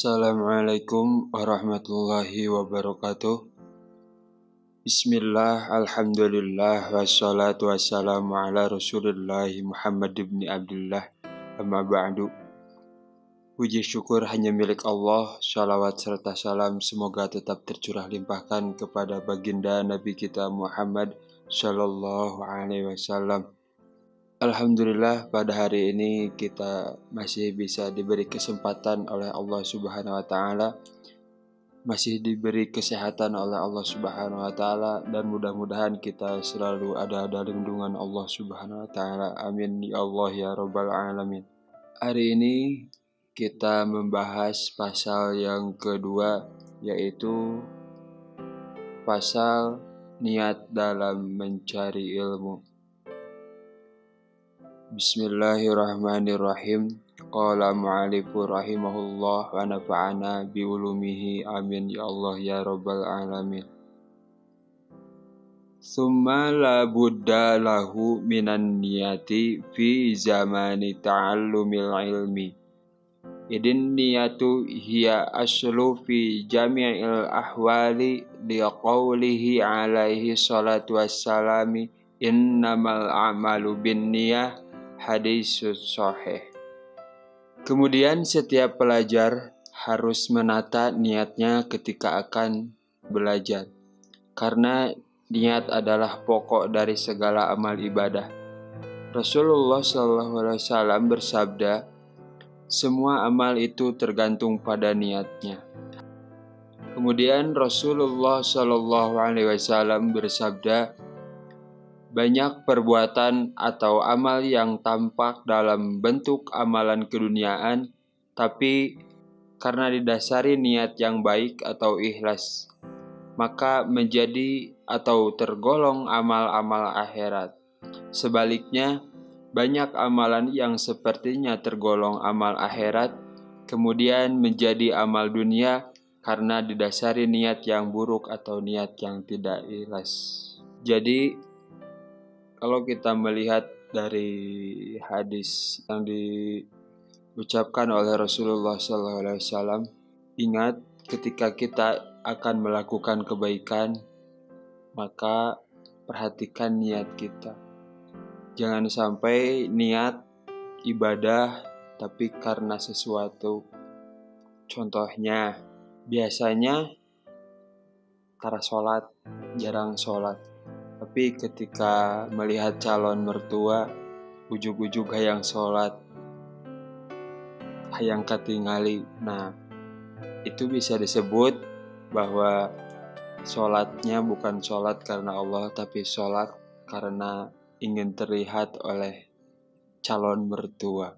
Assalamualaikum warahmatullahi wabarakatuh. Bismillah, alhamdulillah, wassalatu wassalamu ala rasulillah Muhammad ibn Abdullah, amma ba'du. Puji syukur hanya milik Allah, shalawat serta salam semoga tetap tercurah limpahkan kepada baginda Nabi kita Muhammad sallallahu alaihi wasallam. Alhamdulillah pada hari ini kita masih bisa diberi kesempatan oleh Allah Subhanahu wa taala, masih diberi kesehatan oleh Allah Subhanahu wa taala, dan mudah-mudahan kita selalu ada lindungan Allah Subhanahu wa taala. Amin ya Allah ya rabbal alamin. Hari ini kita membahas pasal yang kedua, yaitu pasal niat dalam mencari ilmu. Bismillahirrahmanirrahim. Qala mu'alifu rahimahullah wa nafa'ana biulumihi amin ya Allah ya rabbal alamin. Thumma la budda lahu minan niyati fi zamani ta'allumil ilmi. Idin niyatu hiya aslu fi jami'il ahwali liqaulihi alaihi salatu wassalami innamal a'malu bin niyah, hadis sahih. Kemudian setiap pelajar harus menata niatnya ketika akan belajar, karena niat adalah pokok dari segala amal ibadah. Rasulullah SAW bersabda, semua amal itu tergantung pada niatnya. Kemudian Rasulullah SAW bersabda, banyak perbuatan atau amal yang tampak dalam bentuk amalan keduniaan, tapi karena didasari niat yang baik atau ikhlas, maka menjadi atau tergolong amal-amal akhirat. Sebaliknya, banyak amalan yang sepertinya tergolong amal akhirat, kemudian menjadi amal dunia karena didasari niat yang buruk atau niat yang tidak ikhlas. Jadi, kalau kita melihat dari hadis yang diucapkan oleh Rasulullah SAW, ingat ketika kita akan melakukan kebaikan, maka perhatikan niat kita. Jangan sampai niat ibadah tapi karena sesuatu. Contohnya, biasanya tara sholat, jarang sholat. Tapi ketika melihat calon mertua, ujug-ujug hayang sholat, hayang katingali. Nah, itu bisa disebut bahwa sholatnya bukan sholat karena Allah, tapi sholat karena ingin terlihat oleh calon mertua.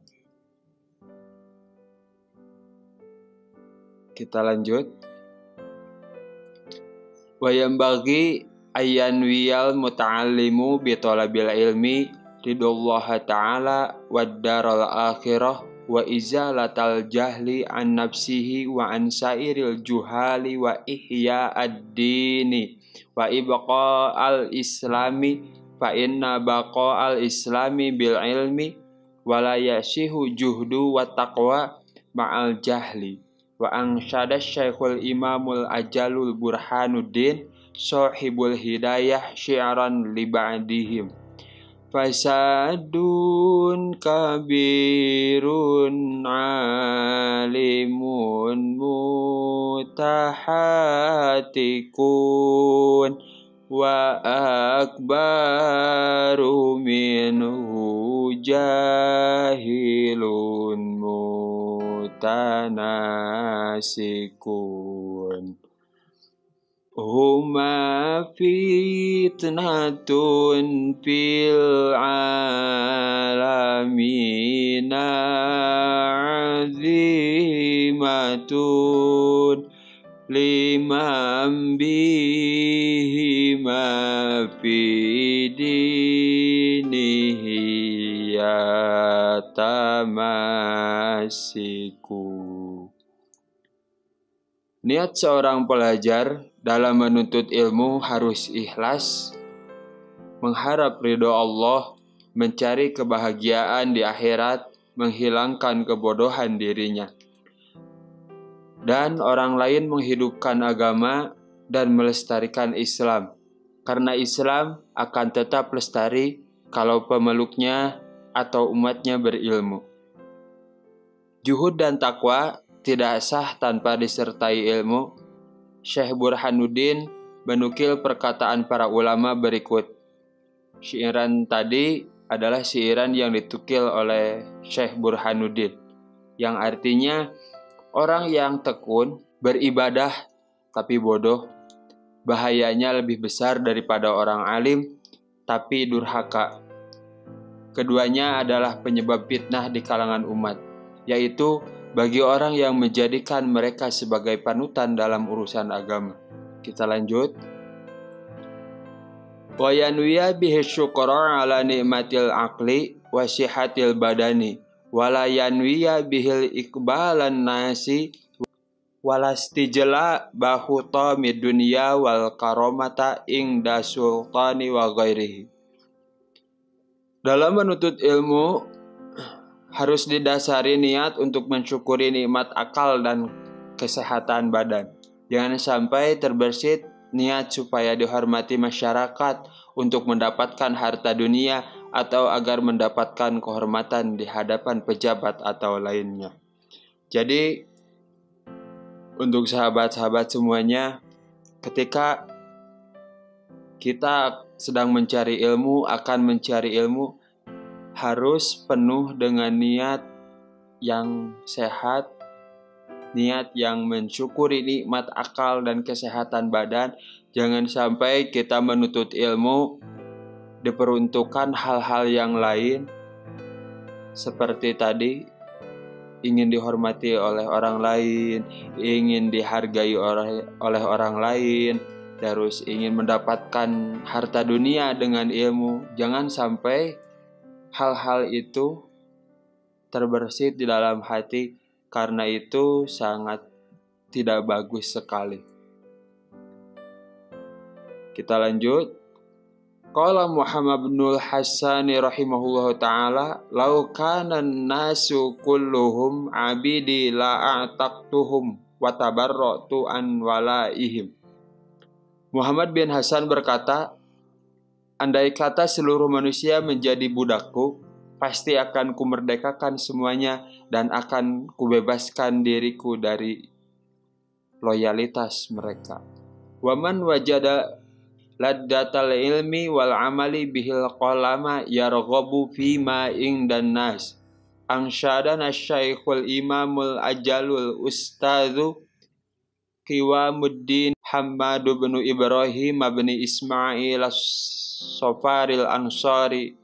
Kita lanjut. Wayam bagi ayyan wiyal muta'allimu bitolabil ilmi ridallaha ta'ala waddaral akhirah wa izalatal jahli an nafsihi wa an sairil juhali wa ihya ad-dini wa ibqa al-islami fa inna baqa al-islami bil ilmi wa la yasihu juhdu wa taqwa ma'al jahli wa ansyada syekhul imamul ajalul burhanuddin Sohibul hidayah syi'ran li ba'dihim fasadun kabirun alimun mutahatikun wa akbaru minhu jahilun mutanasikun. Huma fitnatun fil alamina azimatun liman bihima fi dinihi yatamasiku. Niat seorang pelajar dalam menuntut ilmu harus ikhlas, mengharap ridho Allah, mencari kebahagiaan di akhirat, menghilangkan kebodohan dirinya. dan orang lain menghidupkan agama dan melestarikan Islam. Karena Islam akan tetap lestari kalau pemeluknya atau umatnya berilmu. Juhud dan takwa tidak sah tanpa disertai ilmu. Syekh Burhanuddin menukil perkataan para ulama berikut. Syairan tadi adalah syairan yang ditukil oleh Syekh Burhanuddin, yang artinya orang yang tekun beribadah tapi bodoh, bahayanya lebih besar daripada orang alim tapi durhaka. Keduanya adalah penyebab fitnah di kalangan umat, yaitu bagi orang yang menjadikan mereka sebagai panutan dalam urusan agama. Kita lanjut. Wa yanwiya bihi syukra ala ni'matil aqli wa sihatil badani wala yanwiya bihil iqbalan nasi walastijla bahuta mid dunya wal karomata ingda sultani wa ghairihi. Dalam menuntut ilmu harus didasari niat untuk mensyukuri nikmat akal dan kesehatan badan. Jangan sampai terbersit niat supaya dihormati masyarakat untuk mendapatkan harta dunia atau agar mendapatkan kehormatan di hadapan pejabat atau lainnya. Jadi untuk sahabat-sahabat semuanya, ketika kita sedang mencari ilmu, akan mencari ilmu, harus penuh dengan niat yang sehat, niat yang mensyukuri nikmat akal dan kesehatan badan. Jangan sampai kita menuntut ilmu diperuntukkan hal-hal yang lain, seperti tadi, ingin dihormati oleh orang lain, ingin dihargai oleh orang lain, terus ingin mendapatkan harta dunia dengan ilmu. Jangan sampai hal-hal itu terbersit di dalam hati, karena itu sangat tidak bagus sekali. Kita lanjut. Qala Muhammad bin Hasan rahimahullahu ta'ala, "Lau kana an-nasu kulluhum 'abidi la a'taqtuhum wa tabarra'tu an walaihim." Muhammad bin Hasan berkata, andai kata seluruh manusia menjadi budakku, pasti akan kumerdekakan semuanya dan akan kubebaskan diriku dari loyalitas mereka. Waman wajada laddatal ilmi wal amali bihil qalama yarghabu fima ingdan nas. Angsyadana Syekhul Imamul Ajalul Ustadzu Qiwamuddin Hammad bin Ibrahim bin Ismail As-Safaril Ansari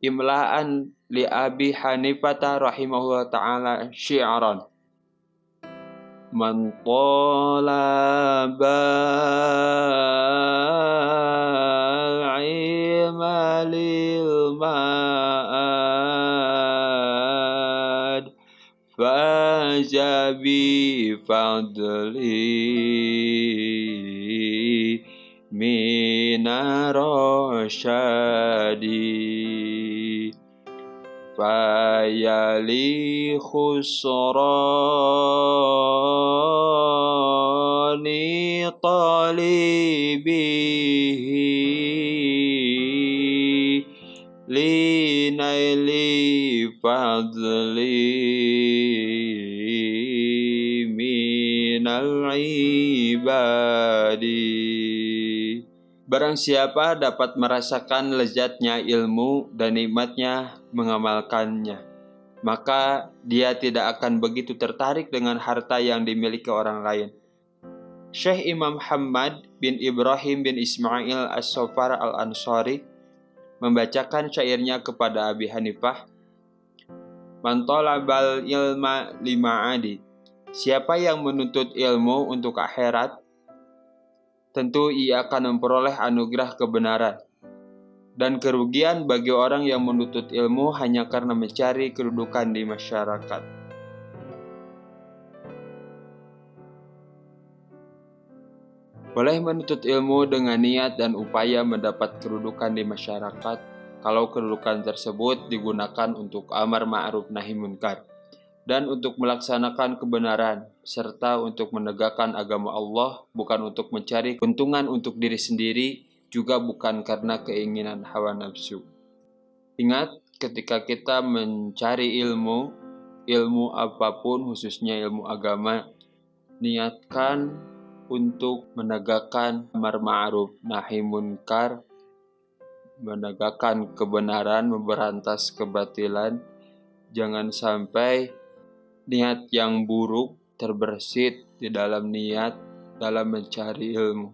imla'an li Abi Hanifah rahimahullah ta'ala syi'ran. Man talabal ilma lil ma'ad faja bi fadli minarasyadi fayali khusrani talibihi linaili fadli minal ibadi. Barang siapa dapat merasakan lezatnya ilmu dan nikmatnya mengamalkannya, maka dia tidak akan begitu tertarik dengan harta yang dimiliki orang lain. Syekh Imam Hammad bin Ibrahim bin Ismail As-Safar Al-Ansari membacakan syairnya kepada Abi Hanifah, Man talabal ilma lima'adi. Siapa yang menuntut ilmu untuk akhirat, tentu ia akan memperoleh anugerah kebenaran. Dan kerugian bagi orang yang menuntut ilmu hanya karena mencari kedudukan di masyarakat. Boleh menuntut ilmu dengan niat dan upaya mendapat kedudukan di masyarakat kalau kedudukan tersebut digunakan untuk amar ma'ruf nahi munkar. dan untuk melaksanakan kebenaran, serta untuk menegakkan agama Allah, bukan untuk mencari keuntungan untuk diri sendiri, juga bukan karena keinginan hawa nafsu. Ingat, ketika kita mencari ilmu apapun, khususnya ilmu agama, niatkan untuk menegakkan amar ma'ruf nahi munkar, menegakkan kebenaran, memberantas kebatilan. Jangan sampai niat yang buruk terbersit di dalam niat dalam mencari ilmu.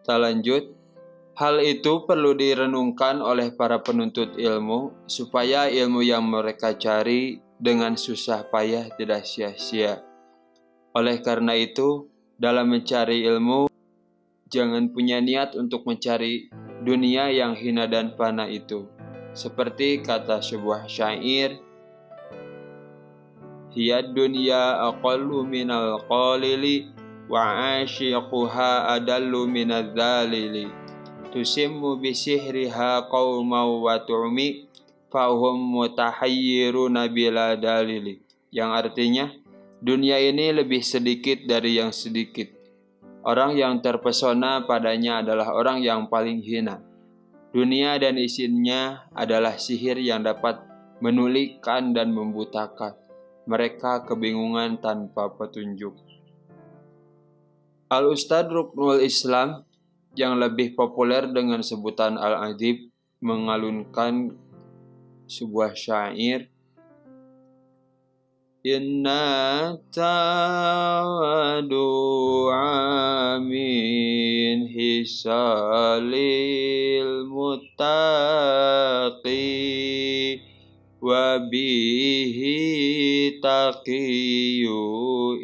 Kita lanjut. Hal itu perlu direnungkan oleh para penuntut ilmu supaya ilmu yang mereka cari dengan susah payah tidak sia-sia. Oleh karena itu, dalam mencari ilmu, jangan punya niat untuk mencari dunia yang hina dan fana itu. Seperti kata sebuah syair, hiya dunya aqallu minal qalili wa ashiquha adallu minadz zalili. Tusimmu bisihriha qaumau wa tu'mi fahum mutahayyiruna bila dalili. Yang artinya, dunia ini lebih sedikit dari yang sedikit. Orang yang terpesona padanya adalah orang yang paling hina. Dunia dan isinya adalah sihir yang dapat menulikkan dan membutakan. Mereka kebingungan tanpa petunjuk. Al-Ustadz Ruknul Islam yang lebih populer dengan sebutan Al-Adib mengalunkan sebuah syair, inna tawadu'a min hisalil muttaqi wa bihi taqiyu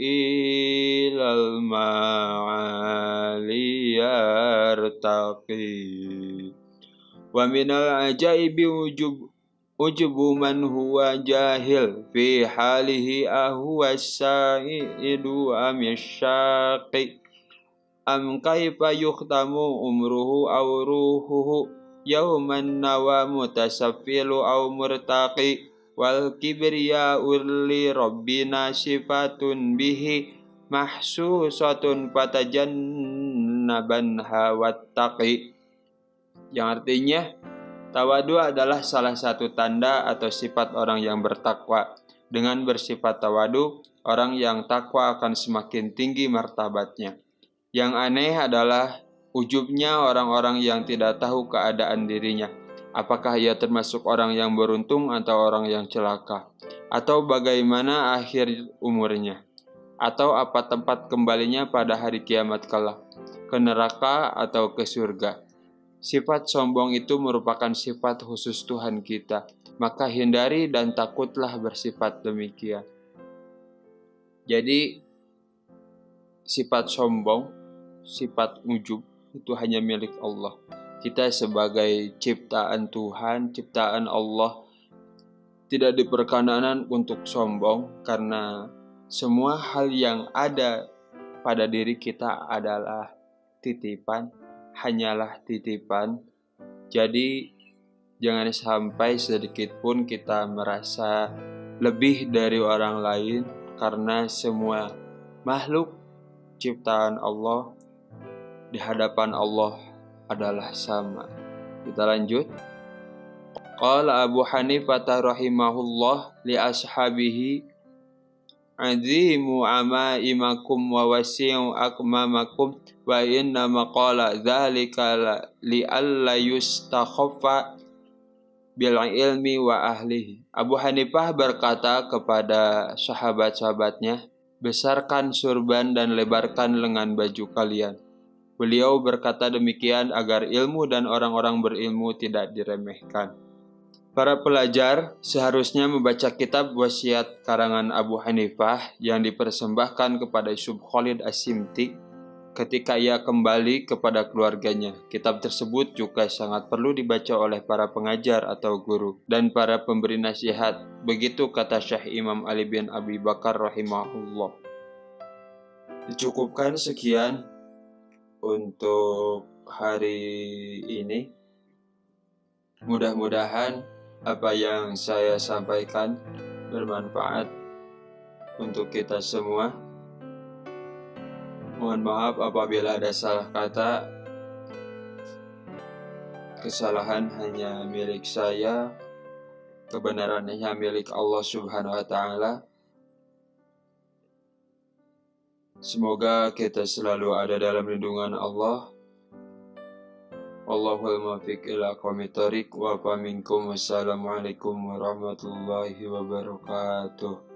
ilal ma'ali yartaqi wa minal ajaibi ujubu man huwa jahil fi halihi ahwa sa'idu am yashaqi am kaifa yukhtamu umruhu aw ruhuhu yauman nawa mutasaffilu aw murtaqi wal kibriya li rabbina sifatun bihi mahsusatun fatajannaban hawattaqi. Yang artinya, tawadu adalah salah satu tanda atau sifat orang yang bertakwa. Dengan bersifat tawadu, orang yang takwa akan semakin tinggi martabatnya. Yang aneh adalah ujubnya orang-orang yang tidak tahu keadaan dirinya. Apakah ia termasuk orang yang beruntung atau orang yang celaka? Atau bagaimana akhir umurnya? Atau apa tempat kembalinya pada hari kiamat kelak? Ke neraka atau ke surga? Sifat sombong itu merupakan sifat khusus Tuhan kita. Maka hindari dan takutlah bersifat demikian. Jadi, sifat sombong, sifat ujub itu hanya milik Allah. Kita sebagai ciptaan Tuhan, ciptaan Allah, tidak diperkenanan untuk sombong karena semua hal yang ada pada diri kita adalah titipan, hanyalah titipan. Jadi jangan sampai sedikit pun kita merasa lebih dari orang lain karena semua makhluk ciptaan Allah di hadapan Allah adalah sama. Kita lanjut. Qala Abu Hanifah rahimahullah li ashabihi azimu amaimakum wa wasi'u akmamakum wa inna maqala dzalika li alla yustakhaffa bil ilmi wa ahlihi. Abu Hanifah berkata kepada sahabat-sahabatnya, besarkan surban dan lebarkan lengan baju kalian. Beliau berkata demikian agar ilmu dan orang-orang berilmu tidak diremehkan. Para pelajar seharusnya membaca kitab wasiat karangan Abu Hanifah yang dipersembahkan kepada Syubh Khalid As-Simti ketika ia kembali kepada keluarganya. Kitab tersebut juga sangat perlu dibaca oleh para pengajar atau guru dan para pemberi nasihat. Begitu kata Syekh Imam Ali bin Abi Bakar rahimahullah. Dicukupkan sekian untuk hari ini. Mudah-mudahan apa yang saya sampaikan bermanfaat untuk kita semua. Mohon maaf apabila ada salah kata. Kesalahan hanya milik saya, kebenaran hanya milik Allah Subhanahu wa Ta'ala. Semoga kita selalu ada dalam lindungan Allah. Allahul muwaffiq ila aqwamit thoriq wa fa minkum. Wassalamualaikum warahmatullahi wabarakatuh.